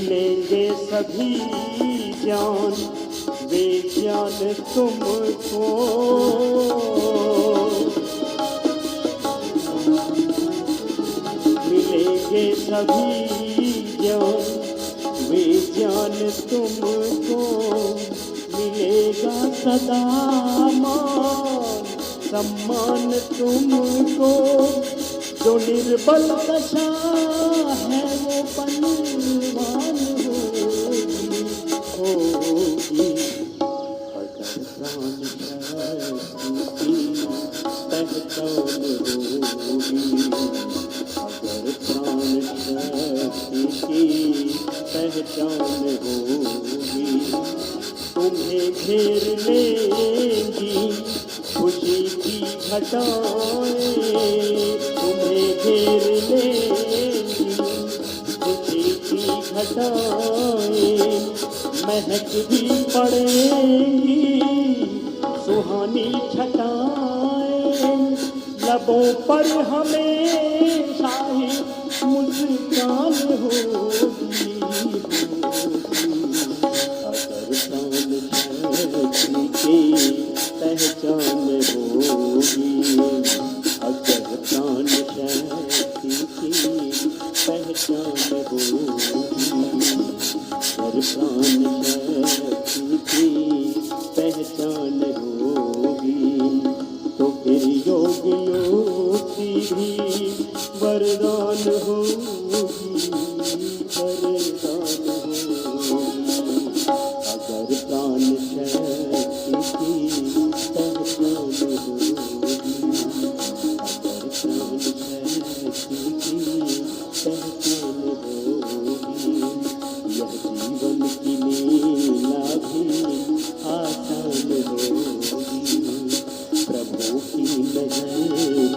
मिलेंगे सभी ज्ञान वे ज्ञान तुमको, मिलेंगे सभी ज्ञान वे ज्ञान तुमको, मिलेगा सदा मान सम्मान तुमको। जो निर्बल दशा है वो बलवान होगी, अगर प्राण शक्ति की पहचान होगी, अगर प्राण शक्ति की पहचान होगी। तुम्हें घेर लेंगी खुशी की घटाएं, तुम्हें घेर लेंगी खुशी की घटाएं। महक भी पड़ेंगी सुहानी छटाएं, लबों पर हमेशा ही मुस्कान होगी। अगर प्राण शक्ति की पहचान होगी, अगर प्राण शक्ति की पहचान होगी, अगर प्राण शक्ति की पहचान होगी, तो फिर योगियों की भी वरदान होगी, वरदान होगी। अगर प्राण शक्ति की पहचान होगी, अगर प्राण शक्ति की पहचान होगी, यह जीवन की लीला भी आसान होगी। प्रभु की नजर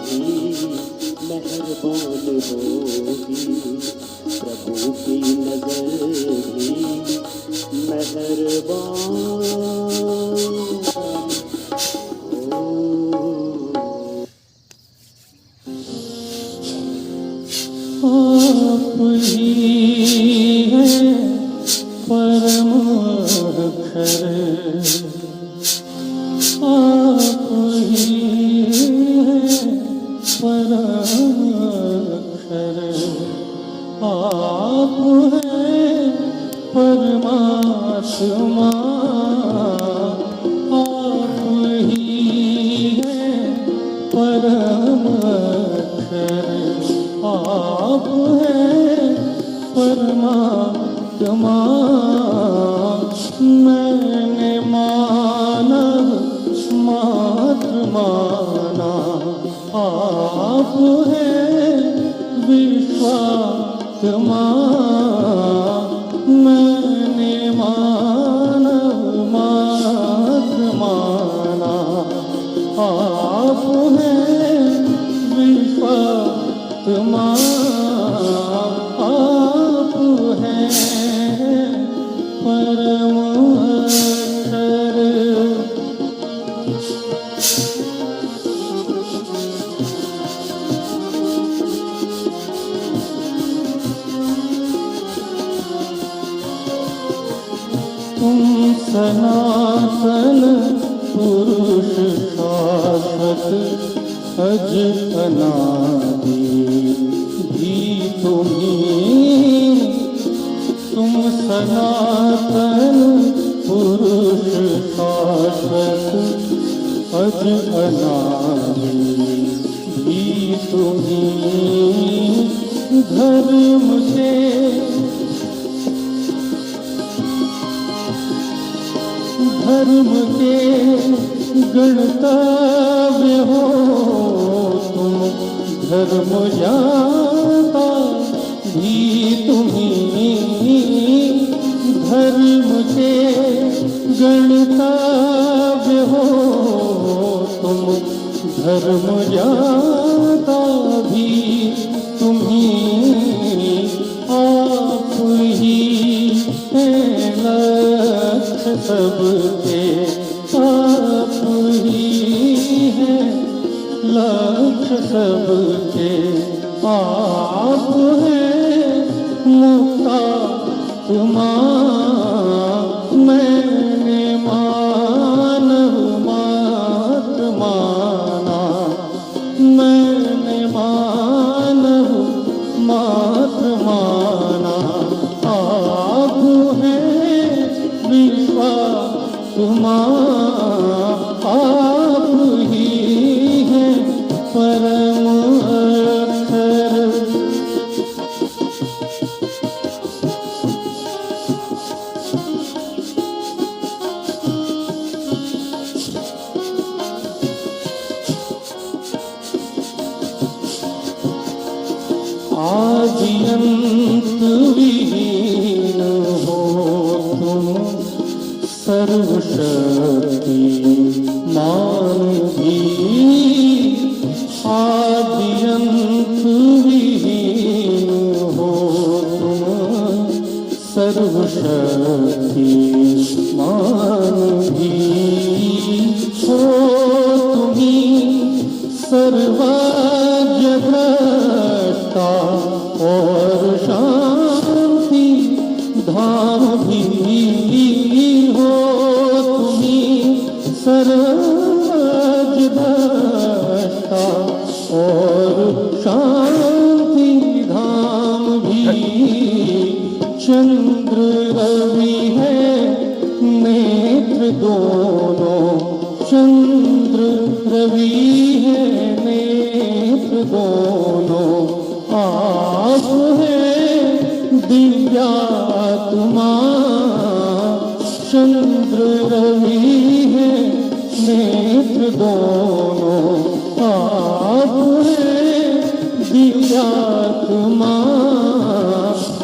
भी मेहरबान होगी, प्रभु की नजर भी मेहरबान आप ही हैं परम अक्षर, आप ही हैं परम अक्षर, आप हैं परमात्मा, आप ही हैं परम अक्षर, आप हैं परमात्मा। मैंने मानव मात्र माना, आप हैं विश्वात्मा। मैंने मानव मात्र माना, आप हैं विश्वात्मा। आप हैं परम अक्षर, तुम सनातन पुरुष शाश्वत अज अनादि भी तुम्हीं। तुम सनातन पुरुष शाश्वत अज अनादि भी तुम्हीं। धर्म के गणतव्य हो तुम, धर्म जाता भी तुम्हीं। धर्म के गणतव्य हो तुम, धर्म जाता भी तुम्हीं। आप ही हैं लक्ष्य सबके, आप ही हैं लक्ष्य सबके। आप हैं मुक्ता मैंने मानव मात्र माना, मैंने मानव मात्र माना। आप है विश्वास आप ही है परम अक्षर। आदिअंत विहीन हो तुम, सर्वशक्ति मान भी। आदिअंत विहीन हो तुम, सर्वशक्ति मान भी। हो तुम्ही सर्वजगता और शांति धाम भी। हो तुम्ही सर्वजगता और शांति धाम भी। चंद्र रवि है नेत्र दोनों, चंद्र रवि है नेत्र दोनों। आप है दिव्यात्मा, चंद्र रवि है नेत्र दोनों। आप है दिव्यात्मा,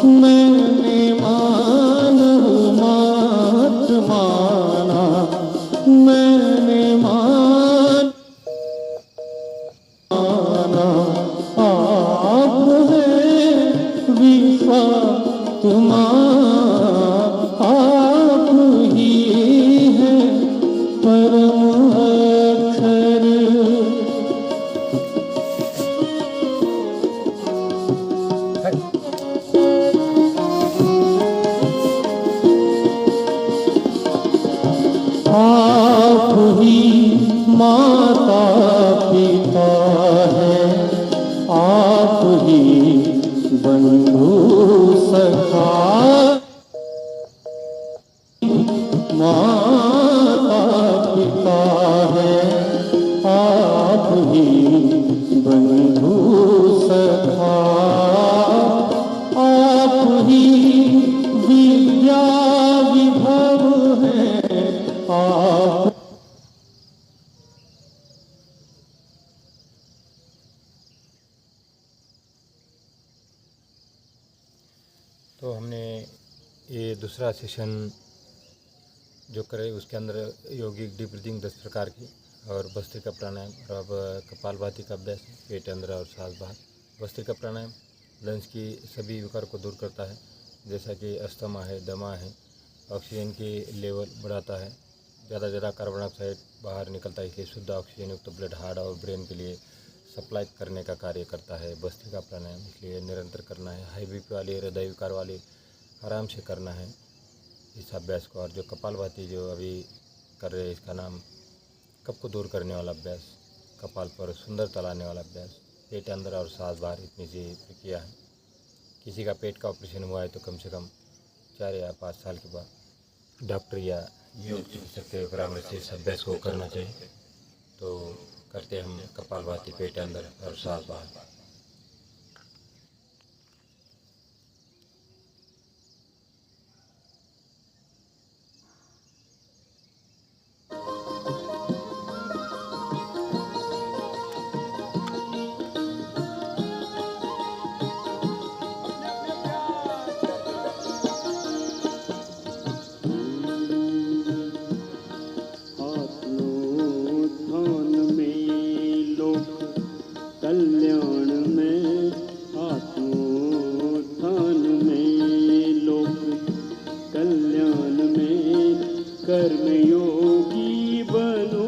मैंने मानव मात्र माना, मैंने माना। आप है विश्वास आप ही है परम अक्षर। आप ही माता पिता है, आप ही बंधु सखा। माता पिता है, आप ही बंधु सखा। आप ही विद्या विभव है, आप। तो हमने ये दूसरा सेशन जो करे उसके अंदर यौगिक डीप ब्रीथिंग 10 प्रकार की और भस्त्रिका प्राणायाम और अब कपालभाति का अभ्यास, पेट अंदर और सांस बाहर। भस्त्रिका प्राणायाम लंग्स की सभी विकार को दूर करता है, जैसा कि अस्थमा है, दमा है। ऑक्सीजन की लेवल बढ़ाता है, ज़्यादा कार्बन डाइऑक्साइड बाहर निकलता है, इसलिए शुद्ध ऑक्सीजन युक्त ब्लड हार्ट और ब्रेन के लिए सप्लाई करने का कार्य करता है भस्त्रिका प्राणायाम। इसलिए निरंतर करना है। हाई बीपी वाले, हृदय विकार वाले आराम से करना है इस अभ्यास को। और जो कपालभाति जो अभी कर रहे हैं, इसका नाम कफ को दूर करने वाला अभ्यास, कपाल पर सुंदरता लाने वाला अभ्यास, पेट अंदर और सांस बाहर, इतनी सी प्रक्रिया है। किसी का पेट का ऑपरेशन हुआ है तो कम से कम 4 या 5 साल के बाद डॉक्टर या योग चिकित्सक के परामर्श से इस अभ्यास को करना चाहिए। तो करते हम कपालभाति, पेट अंदर और सांस बाहर। कर्मयोगी बनो,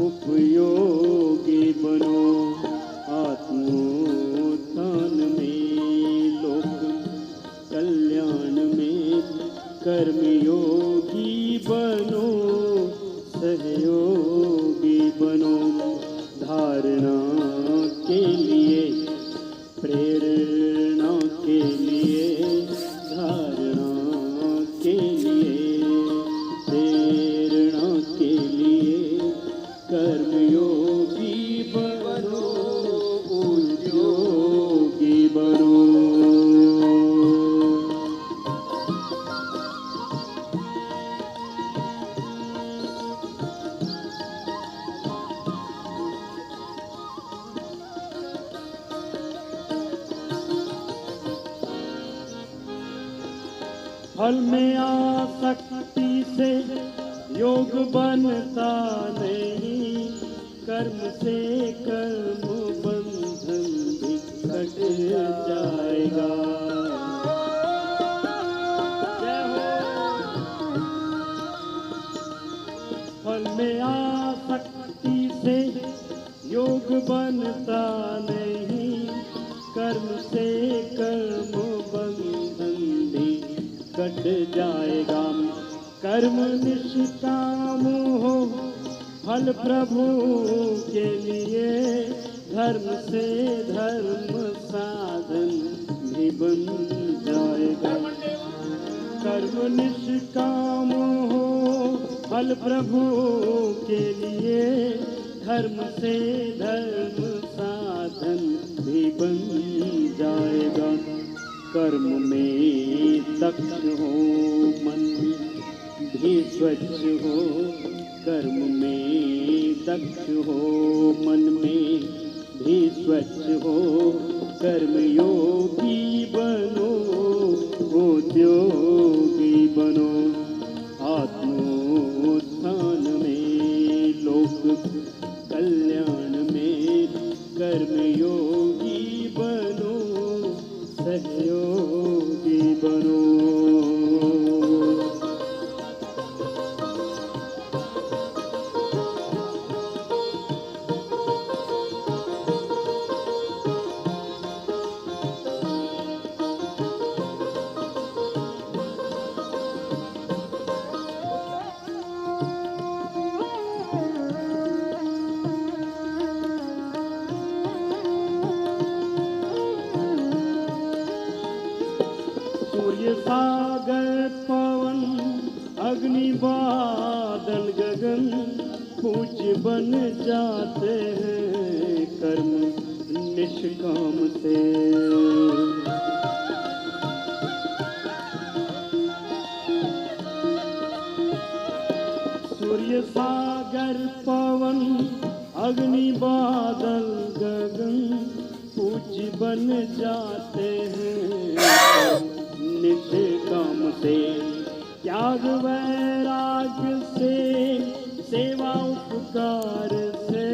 उपयोगी बनो। आत्मोत्थान में लोक कल्याण में कर्मयोगी बनो सहयोगी बनो। धारणा के लिए प्रेरणा के लिए धारणा के लिए प्रेरणा के लिए कर्मयोगी बनो उद्योगी बनो। फल में आसक्ति से योग बनता नहीं, कर्म से कर्म बंधन भी कट जाएगा। जय हो। फल में आसक्ति से योग बनता नहीं, कर्म से कर्म बंधन भी कट जाएगा। कर्म निष्काम हो फल प्रभु के लिए, धर्म से धर्म साधन भी बन जाएगा। कर्म निष्काम हो फल प्रभु के लिए, धर्म से धर्म साधन भी बन जाएगा। कर्म में दक्ष हो मन भी स्वच्छ हो, कर्म में दक्ष हो मन में भी स्वच्छ हो। कर्मयोगी बनो उद्योगी बनो। आत्मोत्थान में लोक कल्याण में कर्मयोगी बनो सहयोगी बनो। सूर्य सागर पवन अग्नि बादल गगन पूज्य बन जाते हैं कर्म निष्काम से। सूर्य सागर पवन अग्नि बादल गगन पूज्य बन जाते हैं निष्काम से। त्याग वैराग्य से सेवा उपकार से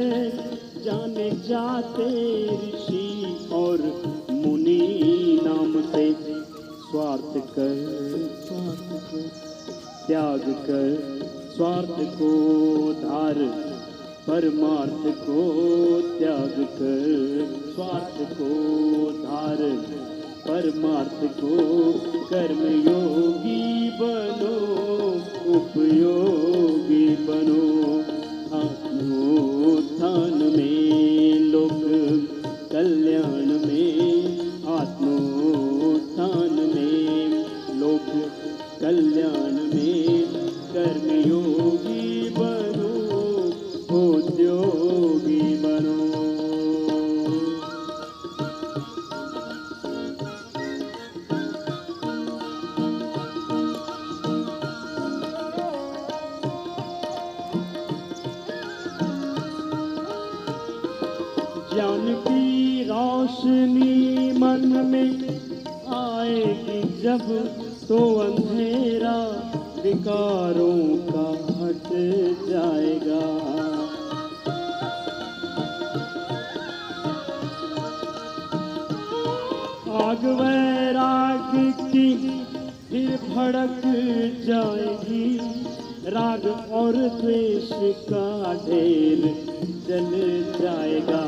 जाने जाते ऋषि और मुनि नाम से। स्वार्थ कर त्याग कर स्वार्थ को धार, परमार्थ को त्याग कर स्वार्थ को धार, परमार्थ को। कर्मयोगी बनो उपयोगी बनो। आत्मोत्थान में लोक कल्याण में, आत्मोत्थान में लोक कल्याण में कर्मयोगी बनो उद्योगी बनो। ज्ञान की रोशनी मन में आएगी जब, तो अंधेरा विकारों का हट जाएगा। आग वैराग की फिर भड़क जाएगी, राग और द्वेष का ढेर जल जाएगा।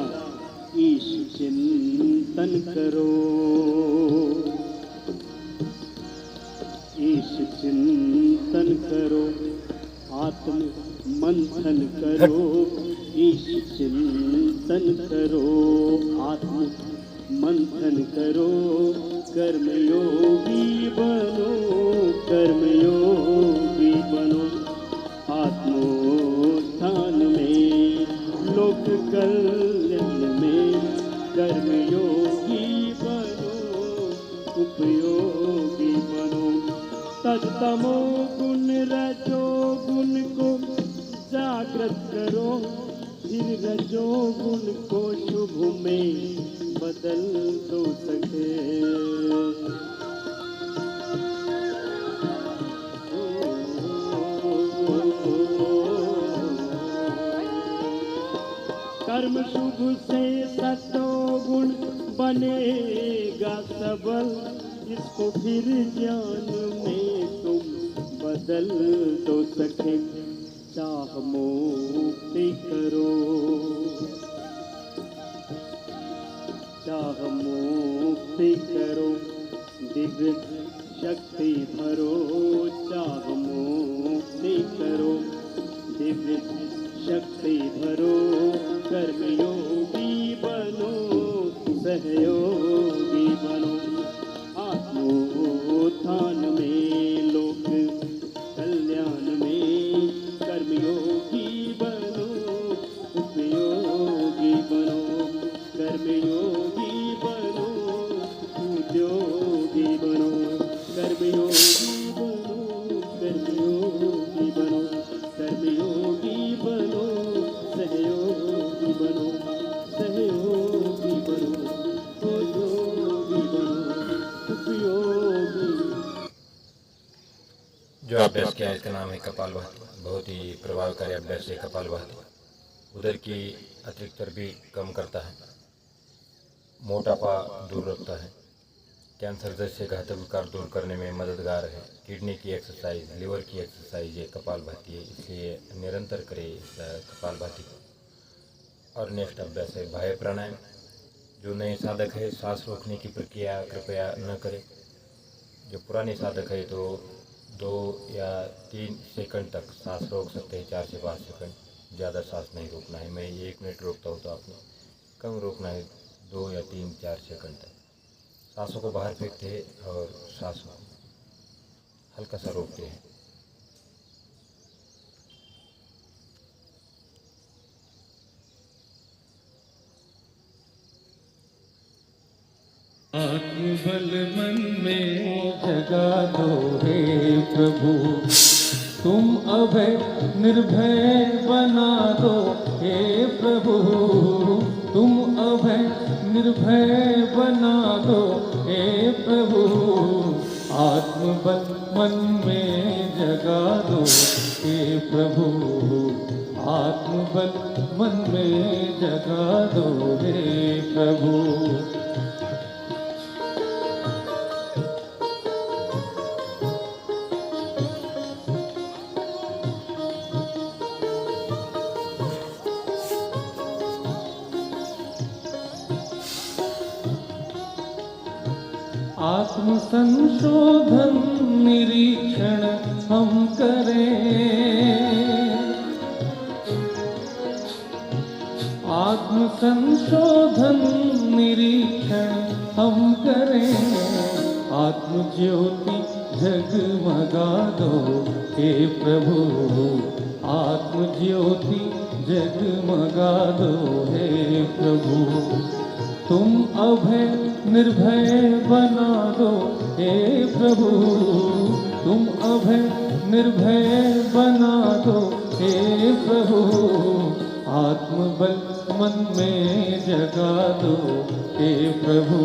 ईश चिंतन करो, ईश चिंतन करो, आत्म मंथन करो, ईश चिंतन करो, आत्म मंथन करो, कर्मयोगी बनो, कर्मयोगी बनो, आत्मोत्थान में, लोक कल्याण में, कर्मयोगी बनो, उपयोगी बनो। तजतमो गुण रजो गुण को जागृत करो, फिर रजो गुण को शुभ में बदल दो सके। कर्म शुभ से सतोगुण बनेगा सबल, इसको फिर ज्ञान में तुम बदल दो सके। चाह मुक्ति करो, चाह मुक्ति करो, दिव्य शक्ति भरो, चाह मुक्ति करो, दिव्य शक्ति भरो, कर्मयोगी बनो, सहयोगी बनो, आत्मोत्थान में, लोक कल्याण में, कर्मयोगी बनो, उपयोगी बनो, कर्मयोगी बनो, उद्योगी बनो, कर्मयोगी बनो, कर्मयोगी बनो, कर्मयोगी बनो, सहयोगी बनो, सहयोगी बनो, उद्योगी बनो, उपयोगी। जो अभ्यास किया इसका नाम है कपालभाति। बहुत ही प्रभावकारी अभ्यास है कपालभाति। उदर की अतिरिक्त चर्बी कम करता है, मोटापा दूर रखता है, कैंसर जैसे घातक विकार दूर करने में मददगार है। किडनी की एक्सरसाइज, लिवर की एक्सरसाइज ये कपालभाति है, इसलिए निरंतर करें इस कपालभाति को। और नेक्स्ट अभ्यास है बाह्य प्राणायाम। जो नए साधक है सांस रोकने की प्रक्रिया कृपया न करें। जो पुराने साधक है तो 2 या 3 सेकंड तक सांस रोक सकते हैं, 4 से 5 सेकंड, ज़्यादा सांस नहीं रोकना है। मैं 1 मिनट रोकता हूँ तो आपने कम रोकना है, 2 या 3-4 सेकंड तक। सांसों को बाहर फेंकते हैं और सांसों को हल्का सा रोकते हैं। आत्मबल मन में जगा दो हे प्रभु, तुम अभय निर्भय बना दो हे प्रभु, तुम अभय निर्भय बना दो हे प्रभु, आत्मबल मन में जगा दो हे प्रभु, आत्मबल मन में जगा दो हे प्रभु। आत्म संशोधन निरीक्षण हम करें, आत्म संशोधन निरीक्षण हम करें, आत्म ज्योति जगमगा दो हे प्रभु, आत्म ज्योति जगमगा दो हे प्रभु, तुम अभय निर्भय बना दो हे प्रभु, तुम अभय निर्भय बना दो हे प्रभु, आत्मबल मन में जगा दो हे प्रभु,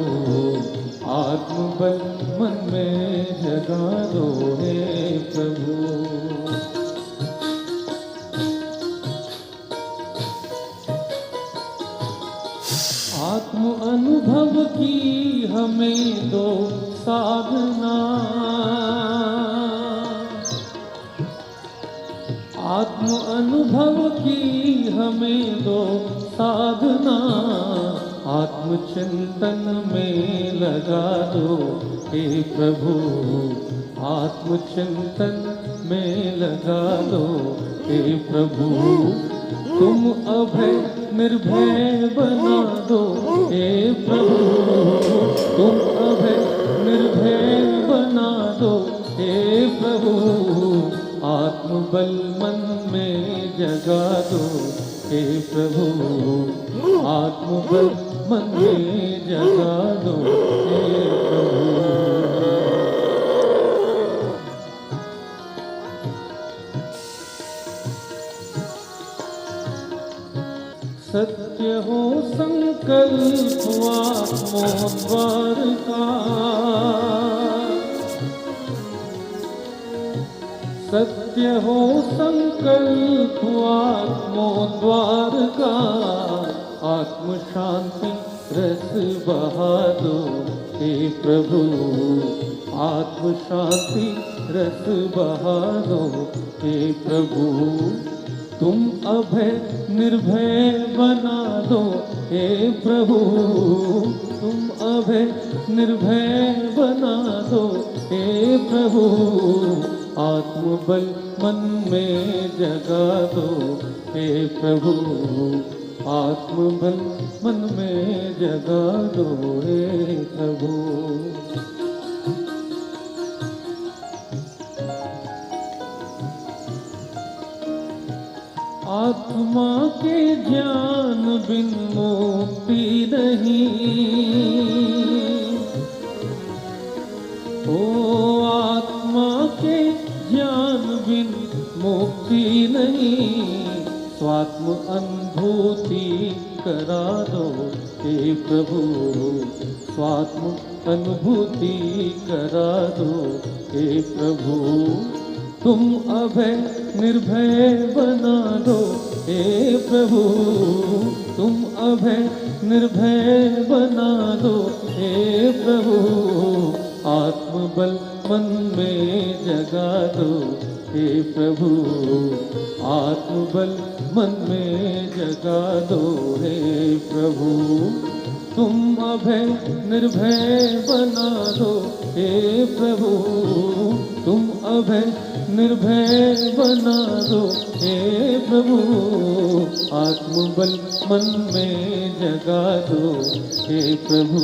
आत्मबल मन में जगा दो हे प्रभु। आत्म अनुभव की हमें दो साधना, आत्म अनुभव की हमें दो साधना, आत्मचिंतन में लगा दो हे प्रभु, आत्मचिंतन में लगा दो हे प्रभु। तुम अभय निर्भय बना दो हे प्रभु, तुम अभय निर्भय बना दो हे प्रभु। आत्मबल मन में जगा दो हे प्रभु, आत्मबल मन में जगा दो हे प्रभु। सत्य हो संकल्प आत्मोद्वार का, सत्य हो संकल्प आत्मोद्वार का। आत्म शांति रस बहा दो हे प्रभु, आत्म शांति रस बहा दो हे प्रभु। तुम अभय निर्भय बना दो हे प्रभु, तुम अभय निर्भय बना दो हे प्रभु। आत्मबल मन में जगा दो हे प्रभु, आत्मबल मन में जगा दो हे प्रभु। आत्मा के ज्ञान बिन मुक्ति नहीं, ओ आत्मा के ज्ञान बिन मुक्ति नहीं। स्वात्म अनुभूति करा दो हे प्रभु, स्वात्म अनुभूति करा दो हे प्रभु। तुम अभय निर्भय बना दो हे प्रभु, तुम अभय निर्भय बना दो हे प्रभु। आत्मबल मन में जगा दो हे प्रभु, आत्मबल मन में जगा दो हे प्रभु। तुम अभय निर्भय बना दो हे प्रभु, तुम अभय निर्भय बना दो हे प्रभु। आत्मबल मन में जगा दो हे प्रभु,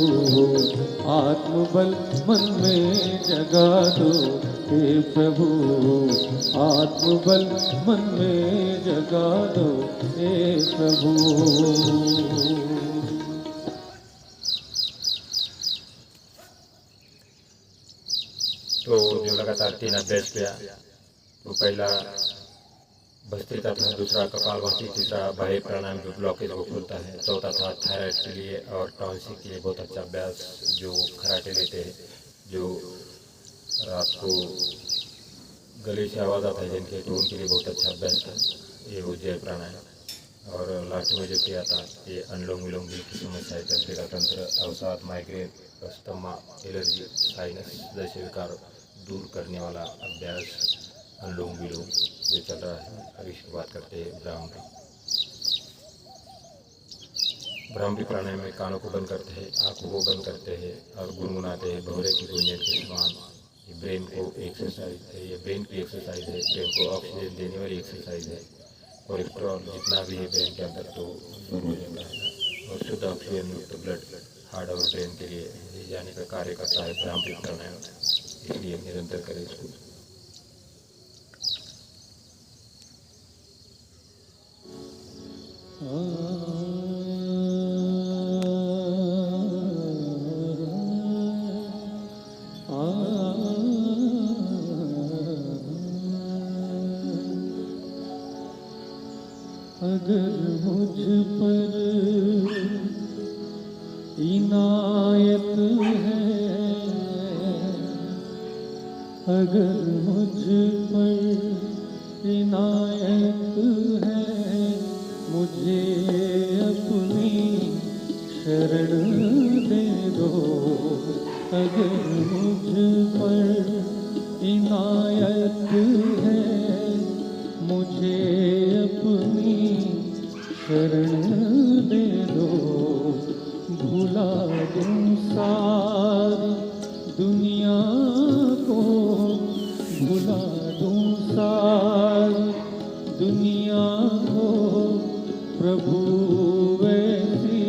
आत्मबल मन में जगा दो हे प्रभु। आत्मबल मन में जगा दो हे प्रभु। तो जो लगातार 3 अभ्यास किया, तो पहला भस्त्रिका था, दूसरा कपालभाति, तीसरा बाह्य प्राणायाम जो ब्लॉकेज को खोलता है, चौथा था थायराइड के लिए और टॉन्सिल के लिए बहुत अच्छा अभ्यास जो खराटे लेते हैं, जो रात को गले से आवाज़ आता है जिनके, तो उनके लिए बहुत अच्छा अभ्यास था ये उज्जय प्राणायाम। और लास्ट में जो किया था ये अनुलोम विलोम की समस्या है, तंत्रिका तंत्र, अवसाद, माइग्रेन, अस्थमा, एलर्जी, साइनस जैसे विकार दूर करने वाला अभ्यास अनुलोम विलोम जो चल रहा है। अब इसकी बात करते हैं ब्राह्मणी। ब्राह्मणी प्राणायाम में कानों को बंद करते हैं, आंखों को बंद करते हैं और गुनगुनाते हैं भंवरे की गुंजन के समान। ये ब्रेन को एक्सरसाइज है, ये ब्रेन की एक्सरसाइज है, ब्रेन को ऑक्सीजन देने वाली एक्सरसाइज है। कोलेस्ट्रॉल जितना भी है ब्रेन के अंदर तो दूर हो जाता है और शुद्ध ऑक्सीजन युक्त ब्लड हार्ट और ब्रेन के लिए ले जाने का कार्य करता है ब्राह्मणी प्राणायाम। इसलिए निरंतर करें इसको। अगर मुझ पर इनायत है, अगर मुझ पर इनायत है, मुझे अपनी शरण दे दो। अगर मुझ पर इनायत है, मुझे अपनी शरण दे दो। दूं सारी दुनिया को, भुला दूं सारी दुनिया को, प्रभु वैसी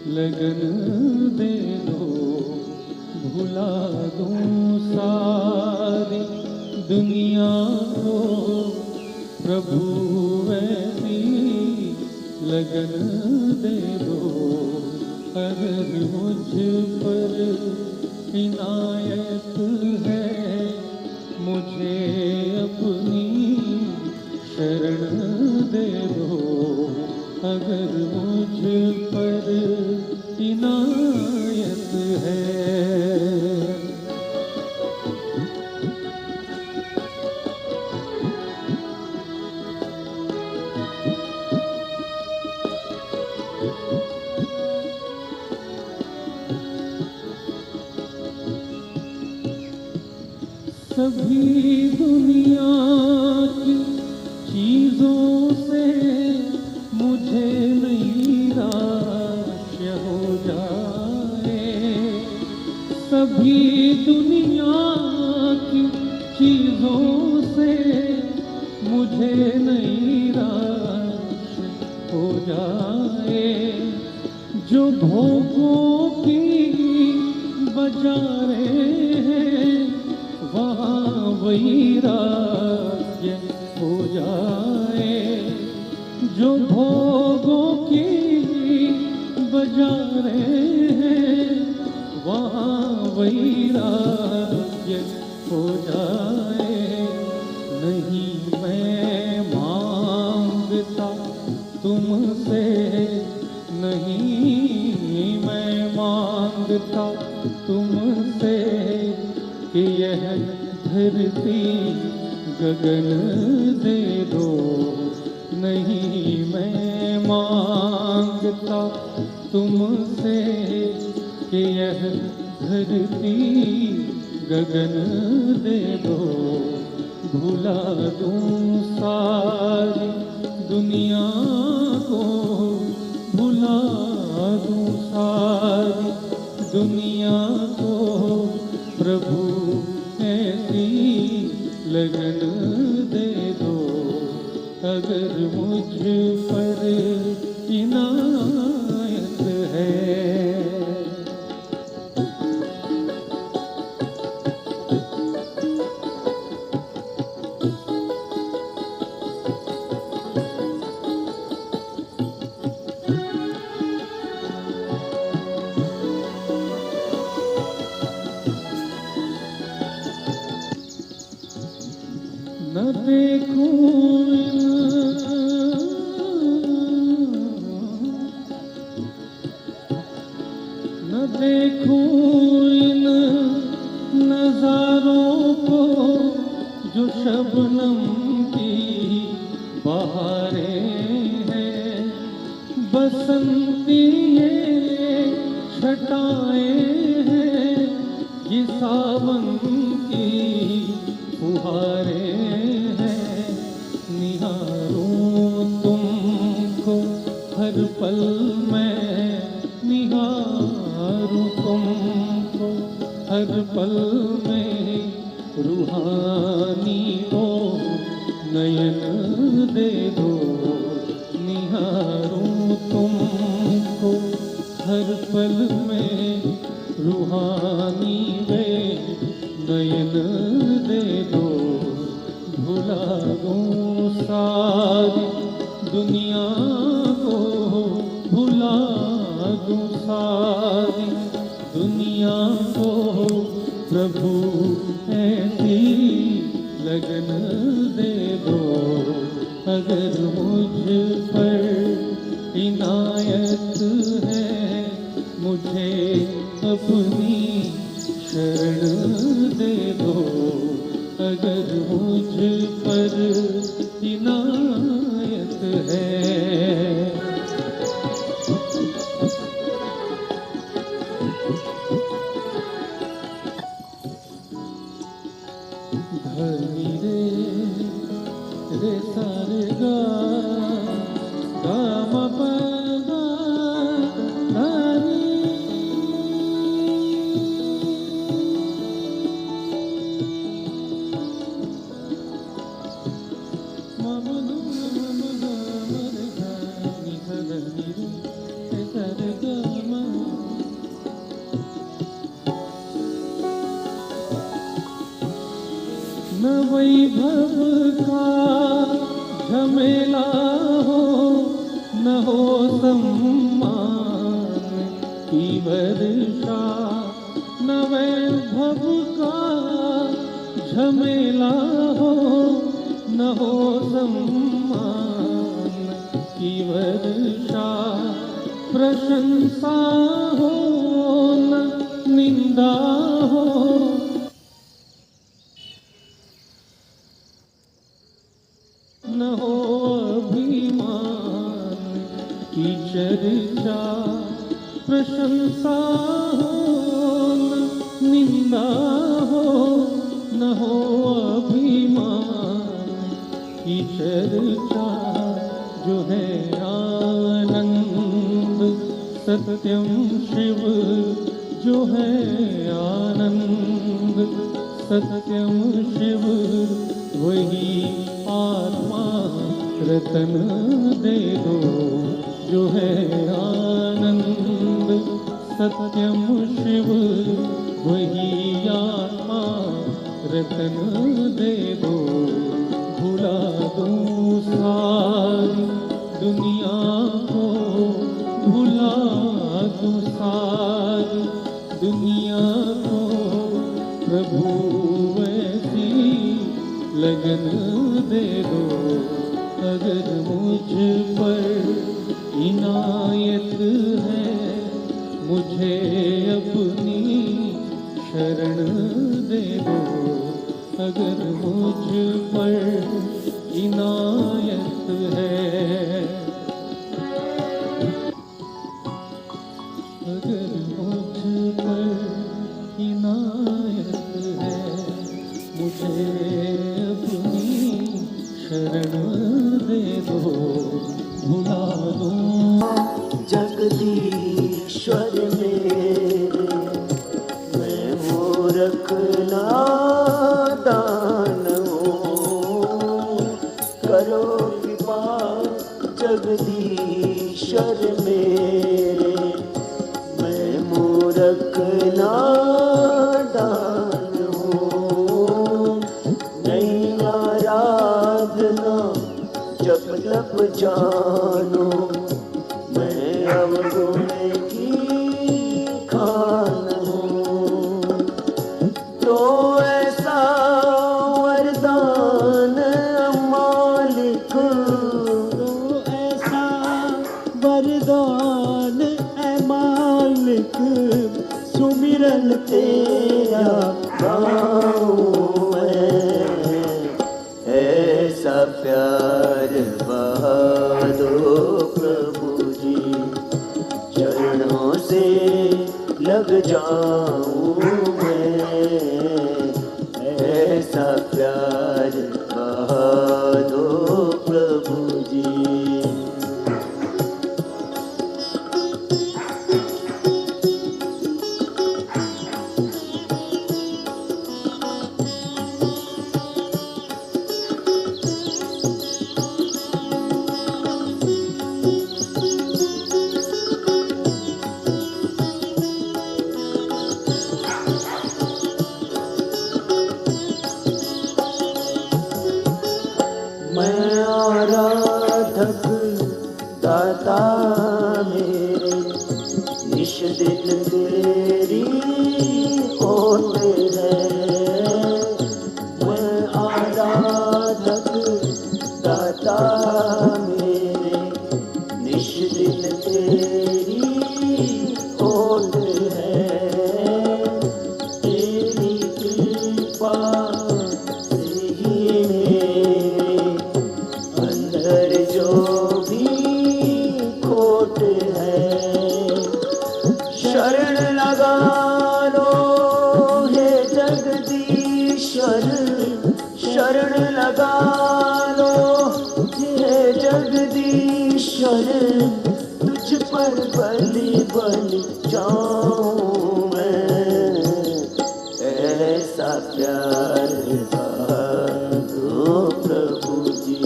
लगन दे दो। भुला दूं सारी दुनिया को, प्रभु वैसी लगन दे दो। अगर मुझ पर इनायत है, मुझे अपनी शरण दे दो। अगर मुझ पर इनायत है। सभी दुनिया की चीजों से मुझे नैराश्य हो जाए। सभी दुनिया की चीजों से मुझे नैराश्य हो जाए। जो भोगों की बाजारें हैं, वहाँ वैराग्य हो जाए। जो भोगों की बाजारें हैं, वहाँ वैराग्य हो जाए। नहीं मैं मांगता तुमसे, नहीं मैं मांगता तुमसे कि यह धरती गगन दे दो। नहीं मैं मांगता तुमसे कि यह धरती गगन दे दो। भुला दूं सारी दुनिया को, भुला दूं सारी दुनिया को, प्रभु ऐसी लगन दे दो। अगर मुझ पर इनायत है। न देखूं न देखूं इन नजारों को, जो शबनम की बहारें हैं। बसंती ये छटाएं हैं, ये सावन की फुहारें हैं। निहारूं तुमको हर पल मैं, निहारूं तुमको हर पल में। रूहानी दो नयन दे दो। निहारूं तुमको हर पल में, रूहानी वे नयन दे दो। भुला दूं सारी दुनिया को, भुला दूं सारी दुनिया को, प्रभु ऐसी लगन दे दो। अगर मुझ पर इनायत है, मुझे अपनी शरण दे दो। अगर मुझ पर इनायत है। धनी रे सा रे गा गा म प गा धा नी न वैभव का झमेला हो, न हो सम्मान की वर्षा। न वैभव का झमेला हो, न हो सम्मान की वर्षा। प्रशंसा हो न निंदा हो, न हो अभिमान की चर्चा। प्रशंसा हो न निंदा हो, न हो अभिमान की चर्चा। जो है आनंद सत्यम शिव, जो है आनंद सत्यम शिव, वही आत्मा रतन दे दो। जो है आनंद सत्यम शिव, वही आत्मा रतन दे दो। भुला दूं सारी दुनिया को, भुला दूं सारी दुनिया को, प्रभु ऐसी लगन दे दो। अगर मुझ पर इनायत है, मुझे अपनी शरण दे दो। अगर मुझ पर इनायत है, अगर मुझ पर इनायत है, मुझे अपनी शरण दे दो। भुला दूं जगदीश्वर मेरे, मैं मूर्ख नादान हूँ। करो कृपा जगदीश्वर मेरे, मैं मूर्ख नादान हूँ। नहीं आराधना जब तब जानो, मैं अवगुण की खान हूँ। तो ऐसा वरदान मालिक, तो ऐसा वरदान है मालिक, सुमिरन तेरा गाऊं मैं। ऐसा प्यार बहा दो प्रभु जी, चरणों से लग जाऊं मैं। ऐसा प्यार बहा दो प्रभु जी। मैं आराधक दाता मेरे, निश दिन तेरी होते हैं। मैं आराधक दाता मेरे, निश दिन तेरी होते हैं। तेरी कृपा से ही मेरे अंदर जो भी खोट है, शरण लगा लो हे जगदीश्वर। शरण लगा लो हे जगदीश्वर, तुझ पर बलि बलि जाऊं मैं। ऐसा प्यार दो प्रभु जी,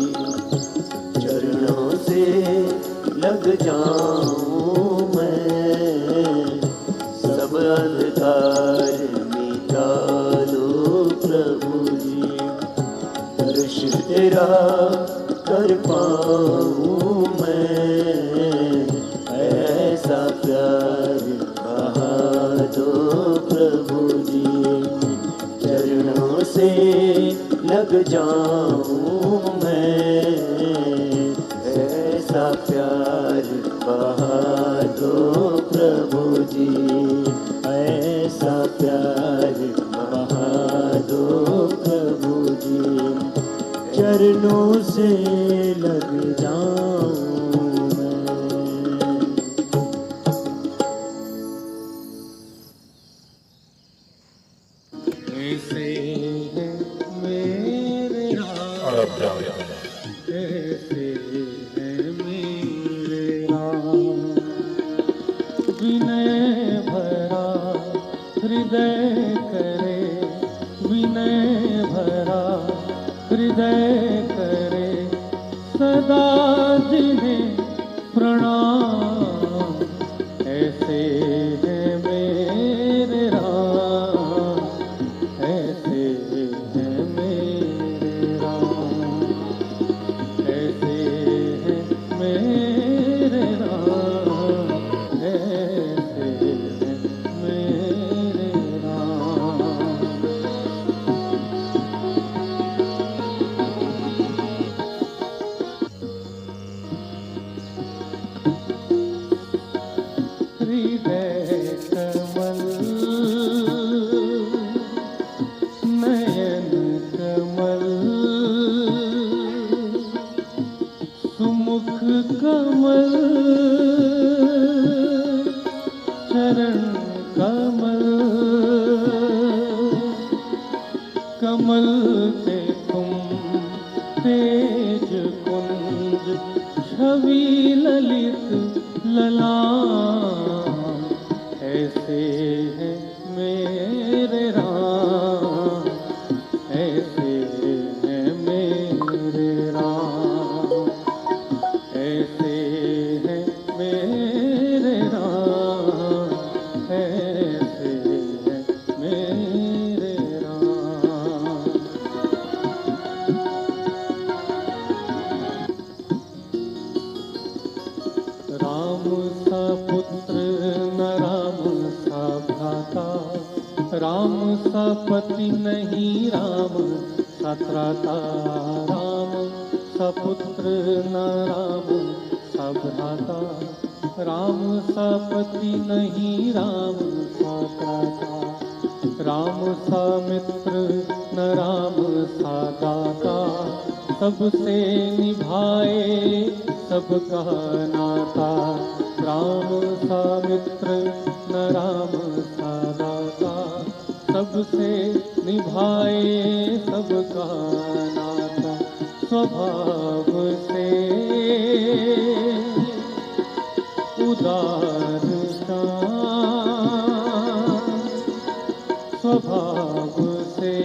चरणों से लग जाऊं मैं। सब अंधकार मिटा दो प्रभु जी। तेरा कर पाऊँ मैं, ऐसा प्यार बहा दो प्रभु जी। चरणों से लग जाऊँ मैं, ऐसा प्यार बहा दो प्रभु जी, ऐसा प्यार बहा दो प्रभु जी। चरणों से लग जाऊं मैं। ऐसे है मेरे और अब जाओ यहाँ। ऐसे है मेरे राम, विनय भरा हृदय करे, विनय भरा हृदय करे, सदा जिन्हें प्रणाम। ऐसे है मेरे राम, ऐसे है मेरे राम, ऐसे है मेरे राम, ऐसे है मेरे राम। हृदय कमल नयन कमल, सुमुख कमल चरण कमल, कमल से तुम तेज कुंज छवि ललित ललाम। ऐसे है मेरे राम, ऐसे है मेरे राम, ऐसे है मेरे राम, ऐसे है मेरे राम। राम सा पुत्र न राम सा भ्राता, राम सा पति नहीं राम सा त्राता। राम सा पुत्र न राम सा भ्राता, राम सा पति नहीं राम सा त्राता। राम सा मित्र न राम सा दाता, सबसे निभाए सबका नाता। राम सा मित्र न राम सा दाता, सबसे निभाए सबका नाता। स्वभाव से उदार शांत, स्वभाव से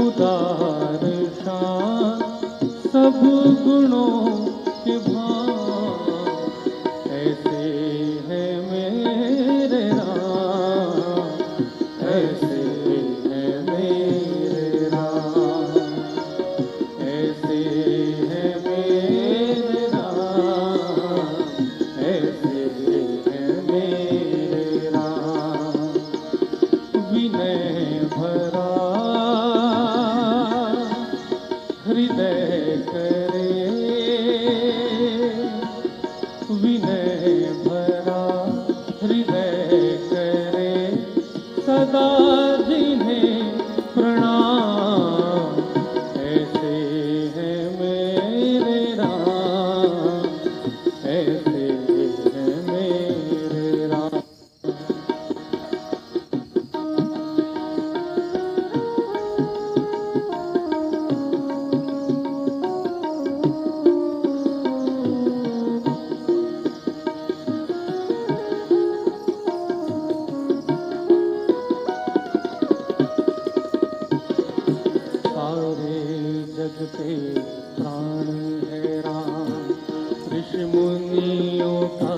उदार शांत, सब गुणों के भान। ऐसे है मेरे राम, ऐसे है मेरे राम, ऐसे है मेरे राम, ऐसे है मेरे राम। विनय भरा हृदय करे, विनय भरा हृदय करे, सदा जिन्हें प्रणाम। ऐसे है मेरे राम, ऐसे है मेरे राम। सारे जग पे प्राण है राम, ऋषि मुनियों का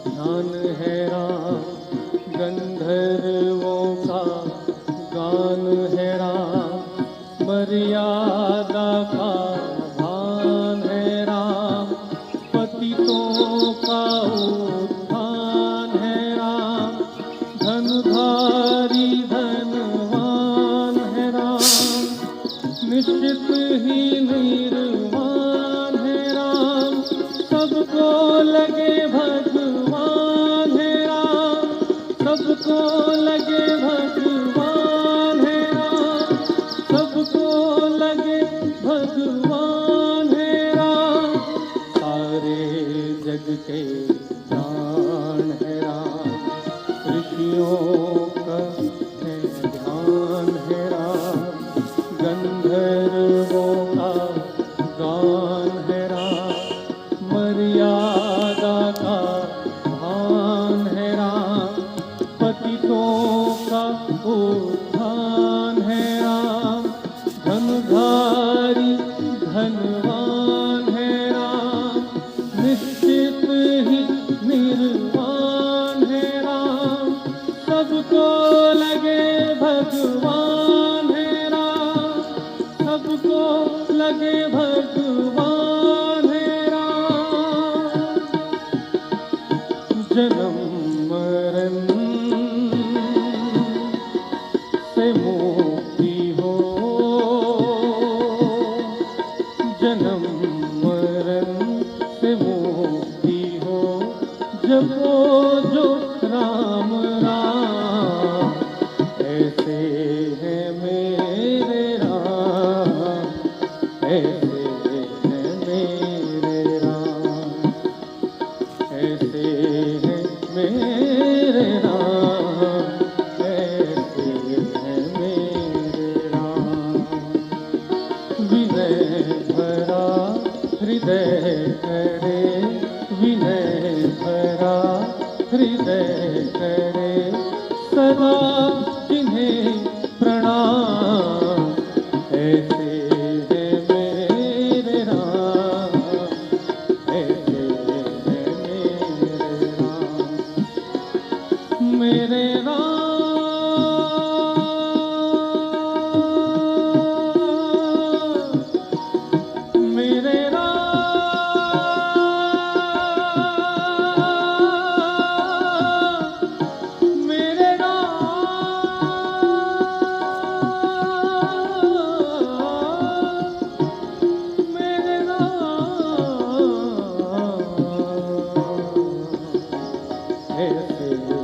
ध्यान है राम, गंधर्वों का गान है राम, मर्यादा का भान है राम, पतितों का उत्थान है राम, धनुधारी धनवान है राम, निश्चित ही निर्वाण है राम, सबको लगे भगवान है राम, सबको लगे भगवान है राम, सबको लगे भगवान है राम, सारे जग के जान है राम, ऋषियों का है ध्यान है राम, गंधर्वों का गान है राम, मर्यादा का भान है राम, पतितों का उत्थान है राम, धनुधारी धनवान है राम, निश्चित ही निर्वाण है राम, सबको लगे भगवान है राम, सबको लगे भगवान है राम, जन्म मरण से मुक्ति हो, जन्म मरण से मुक्ति हो, जपो जो राम राम, ऐसे है मेरे राम, ऐसे है मेरे राम, ऐसे है मेरे राम, ऐसे है मेरे राम, विनय भरा हृदय करे, विनय भरा हृदय करे, सदा जिन्हें प्रणाम, ऐसे है मेरे राम, ऐसे है मेरे राम, मेरे राम, मेरे राम, मेरे राम, मेरे राम, ऐसे है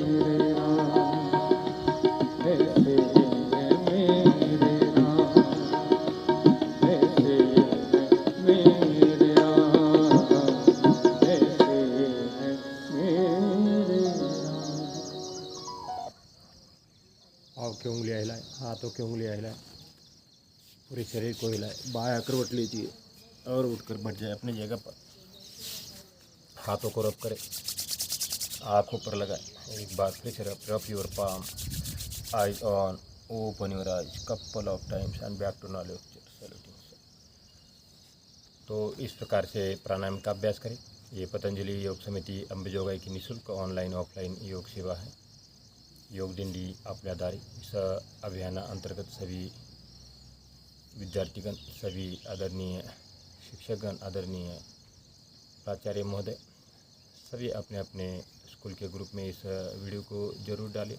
मेरे राम, ऐसे है मेरे राम, ऐसे है मेरे राम, ऐसे है मेरे राम। पाँव की उंगलियां हिलाएं, हाथों की उंगलियां हिलाएं, पूरे शरीर को हिलाएं, बायां करवट लीजिए और उठकर बैठ जाए अपनी जगह पर, हाथों को रब करें, आँखों पर लगाएं, एक बार फिर से rub your palm, eyes on, open your eyes couple of times and back to normal saluting. तो इस प्रकार से प्राणायाम का अभ्यास करें। ये पतंजलि योग समिति अंबेजोगाई की निःशुल्क ऑनलाइन ऑफलाइन योग सेवा है। योग दिंडी आपल्या दारी। इस अभियान अंतर्गत सभी विद्यार्थीगण, सभी आदरणीय शिक्षकगण, आदरणीय प्राचार्य महोदय, सभी अपने अपने स्कूल के ग्रुप में इस वीडियो को ज़रूर डालें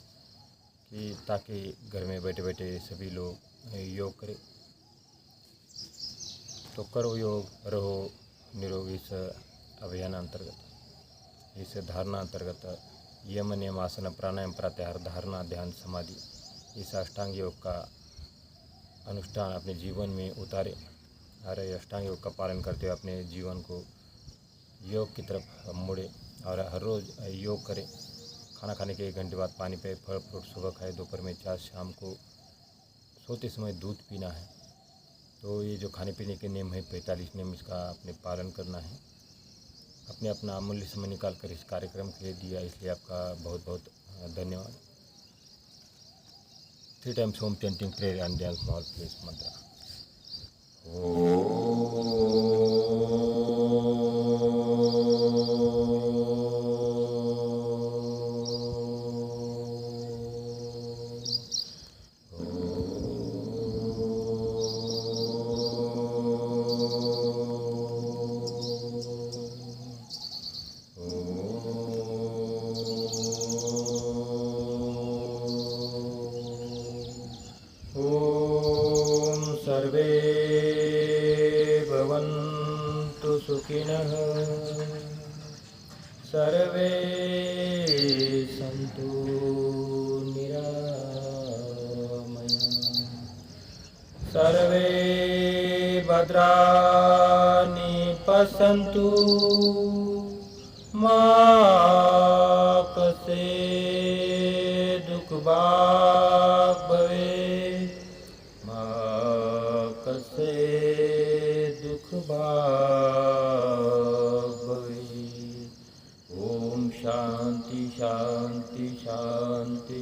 कि ताकि घर में बैठे बैठे सभी लोग योग करें। तो करो योग, रहो निरोग। इस अभियान अंतर्गत, इस धारणा अंतर्गत यम नियम आसन प्राणायाम प्रत्याहार धारणा ध्यान समाधि, इस अष्टांग योग का अनुष्ठान अपने जीवन में उतारे और अष्टांग योग का पालन करते हुए अपने जीवन को योग की तरफ मोड़े और हर रोज़ योग करें। खाना खाने के 1 घंटे बाद पानी पे, फल फ्रूट सुबह खाए, दोपहर में चाय, शाम को सोते समय दूध पीना है। तो ये जो खाने पीने के नियम है 45 नियम, इसका अपने पालन करना है। अपने अपना अमूल्य समय निकाल कर इस कार्यक्रम के लिए दिया, इसलिए आपका बहुत बहुत धन्यवाद। 3 times home chanting prayer and then small place mantra. सर्वे भवन्तु सुखिनः सर्वे सन्तु निरामयाः सर्वे भद्राणि पश्यन्तु मा कश्चित् दुःखभाग् भवेत् मा कश्चित् दुःखभाग् भवेत्। ओम शांति शांति शांति।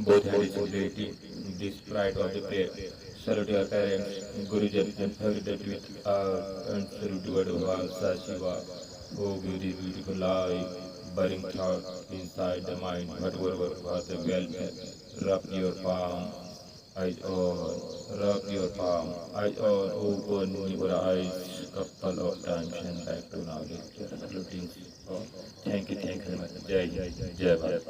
Both hands celebrating this pride of the prayer. Salute your parents, Gurujan, and hug that with and salute to Advanced Shiva. Oh, beautiful life, burning thought inside the mind, whatever was the welfare. Rub your palm, eyes on, rub your palm, eyes on, open your eyes, couple of times and back to knowledge. Saluting. Thank you very much. Jai Jai Jai Bharat.